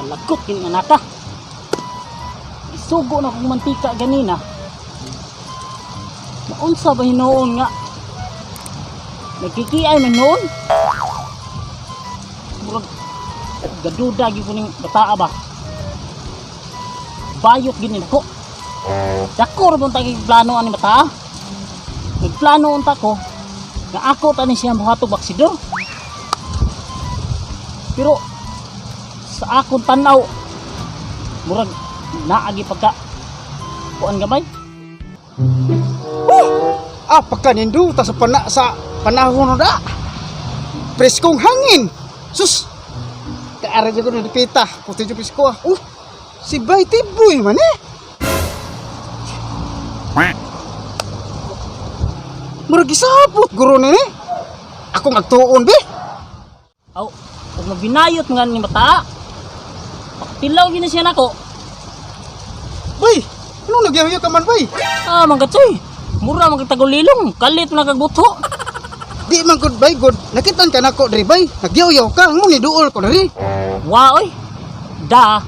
Lagot kin anaka. Isugo na kong mantika ganina. Naunsa ba hinoon nga? Nagkikiay man noon. Murag gaduda gyud ko ning bataa ba. Bayot gini nako. Dako ra bang tagi plano ani bataa. Nagplano unta ko nga ako tani siya buhatog baksidor. Pero sa akong tanaw murag naagi pagka kuan gamay. Pagkanindo ta sa panahon na preskong hangin. Sus, kaara dyan ko na dipita. Puti dyan presko. Si Bay Tiboy man eh. Murag isabot guro ni eh. Ako magtuon be. Aw, kung mabinayot nga ni mata. Paktilaw gini siya nako. Bay, ano nagyahuyo ka man Bay? Manggatsoy. Mura magtagulilong, kalit na kagbuto. Di man good Bay good. Nakitan ka nako diri Bay. Nagyahuyo ka mo ni duol ko diri. Oy. Da.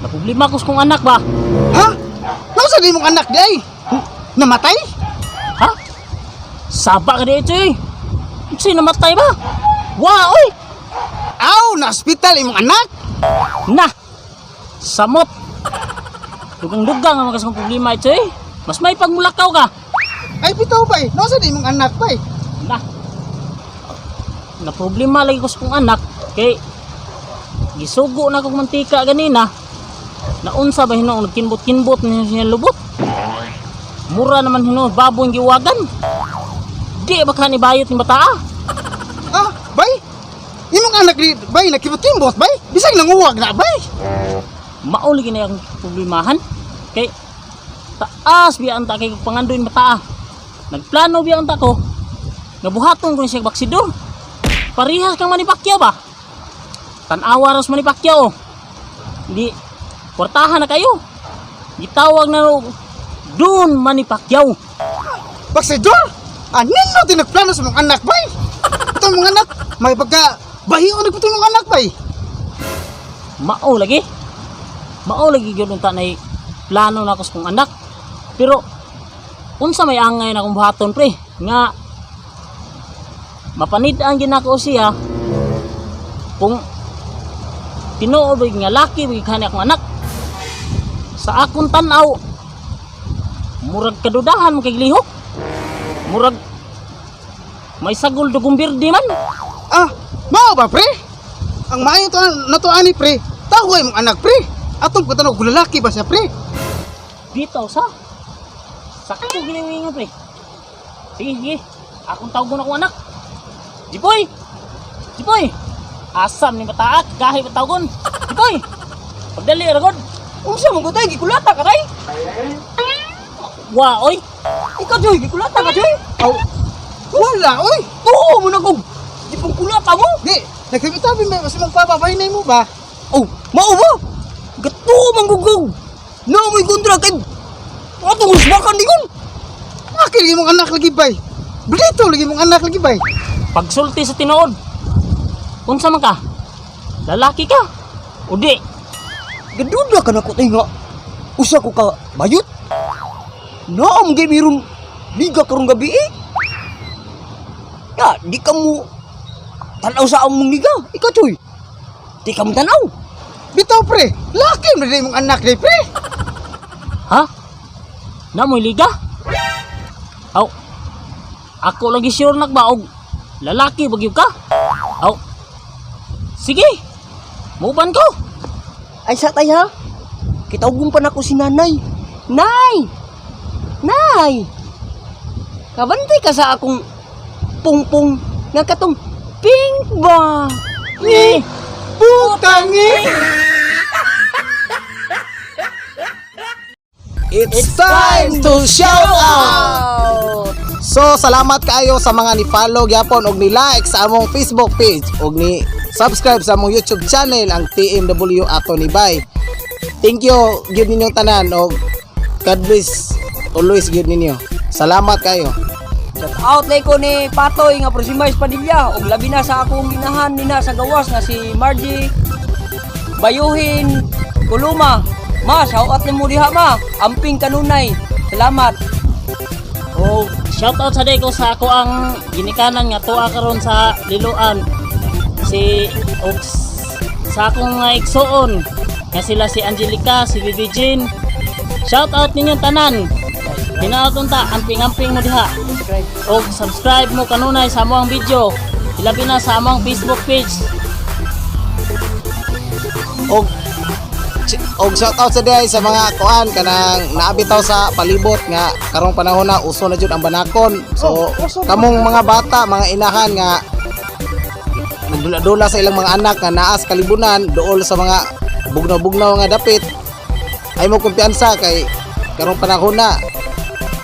Naproblema ko sa kong anak ba? Ha? Nausa di mong anak di ay? Namatay? Ha? Saba ka di ito eh. Sino namatay ba? Oy. Na hospital imong anak. Na. Samot. Dugang-dugang ang mga problema ito eh. Mas may pagmulakaw ka. Ay bitaw Bay. Nausa di mong anak Bay? Na problema lagi ko sa kong anak kay gisugo na kong mantika ganina. Naunsa ba hino nagkinbot-kinbot niya lubot? Mura naman hino baboy giwagan. Di ba ka ni bayot ni bataa? Bay? Imong anak di Bay nakibot-kimbot Bay? Bisag nanguwag na Bay? Mauli gina yung problemahan kay taas biya anta kay pangandoy ni bataa. Nagplano biya anta ko nga buhaton ko siya baksidor. Parihas kang manipakyaw ba? Tanawa ras manipakyaw. Di kwartahan na kayo. Gitawag na doon manipakyaw. Baksidor? Nino tinagplano sa mong anak Bay? Ito mong anak, may pagka bahiyo na ito mong anak Bay? Mao lagi gyud unta nay plano na ko sa kong anak. Pero unsa may angay na akong buhaton pre nga mapanid-an gid nako siya kung tinuod nga laki big kani akong anak. Sa akong tan-aw murag kadudahan mo kay lihok. Murag may sagol dugong birdi man. Mao ba pre? Ang maayo to nato ani pre. Taway mong anak pre. Atong pagtanaw gulalaki ba siya pre? Bitaw sa sakto gini nga pre. Sige. Akong tawgon akong anak. Jipoy! Asam ni mataak, gahi patawgon. Jipoy! Pagdali ragod. Unsa mo gutay gikulata ka kay? Oy! Ikaw joy gikulata ka joy? Wala oy. Oo mo na kong di pong kulata mo. Di, nagkabitabi mo kasi mong papabahinay mo ba? Mao ba? Gato manggugog. No mo'y kontra kay Atong usbakan di kon. Akil lagi mong anak lagi bay. Blito lagi mong anak lagi bay. Pagsulti sa tinuod. Unsa man ka? Lalaki ka? O di? Gaduda ka na ko tayo nga. Usa ko ka bayot. Naam gay meron liga karong gabi eh. Di ka mo tanaw sa among liga. Ikaw choy. Di ka mo tanaw. Bitaw pre. Laki mo na mong anak day pre. Ha? Namoy liga? Ako lagi sure nagbaog. Lalaki bagyog ka? Sige. Muban ko. Ay sa tay ha? Kitawgon pa na ko si nanay. Nay! Kabantay ka sa akong pungpung nga katong pink ba? Ni Putangi! It's time to shout out! So, salamat kayo sa mga ni-follow gyapon og ni-like sa among Facebook page og ni-subscribe sa among YouTube channel ang TMW Ato ni Bay. Thank you gyud ninyo tanan og God bless always gyud ninyo. Salamat kayo. Shout out lay ko ni Patoy nga Prosimais Padilla og labi na sa akong inahan nina sa gawas nga si Margie Bayuhin Kuluma. Ma, shoutout ni mo diha ma. Amping kanunay. Salamat. O shoutout sa day ko sa ako ang ginikanan nga tuwa karon sa Liloan. Sa akong igsoon nga sila si Angelica, si Bibi Jean. Shoutout ninyong tanan. Hinaoton ta, amping-amping mo diha. O subscribe mo kanunay sa among video. Ilabi na sa among Facebook page. Og shoutout sa day sa mga kuan kanang naabitaw sa palibot nga karong panahon na uso na jud ang banakon. So kamong mga bata, mga inahan nga nagdula-dula sa ilang mga anak nga naas kalibunan dool sa mga bugnaw-bugnaw nga dapit. Ay mo kumpiyansa kay karong panahon na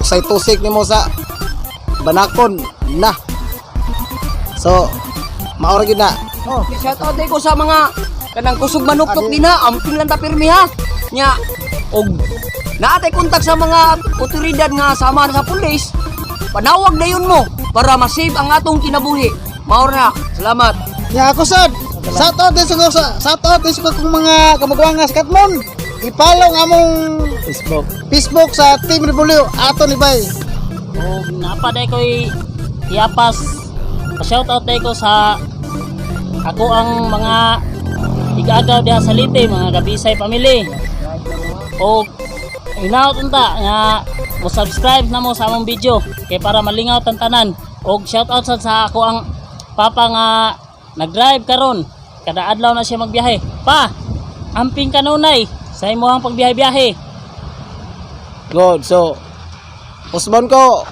usay tusik nimo sa banakon na. So maora gid na. Shoutout day ko sa mga kanang kusog manuktok din ha, amping lang ta pirmi ha. Nya og naatay kontak sa mga otoridad nga sama sa pulis. Panawag na yun mo para ma-save ang atong kinabuhi. Maor na. Salamat. Ya ako sad. Shoutout din sa kong mga kamagwangas katmon. I-follow ang among Facebook sa Team Rebulyo ato ni Bay. O napaday ko iapas. Pa-shoutout day ko sa ako ang mga igagaw diha sa Leyte, mga Gabisay family. O hinaot unta nga mo subscribe na mo sa among video kay para malingaw ang tanan. O shoutout sa ako ang papa nga nag-drive karon. Kada adlaw na siya magbiyahe. Pa, amping kanunay sa imong pagbiyahe-biyahe. Good. So Usman ko,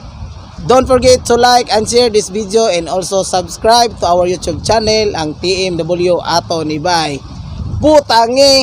don't forget to like and share this video and also subscribe to our YouTube channel ang TMW Ato ni Bay. Butangi!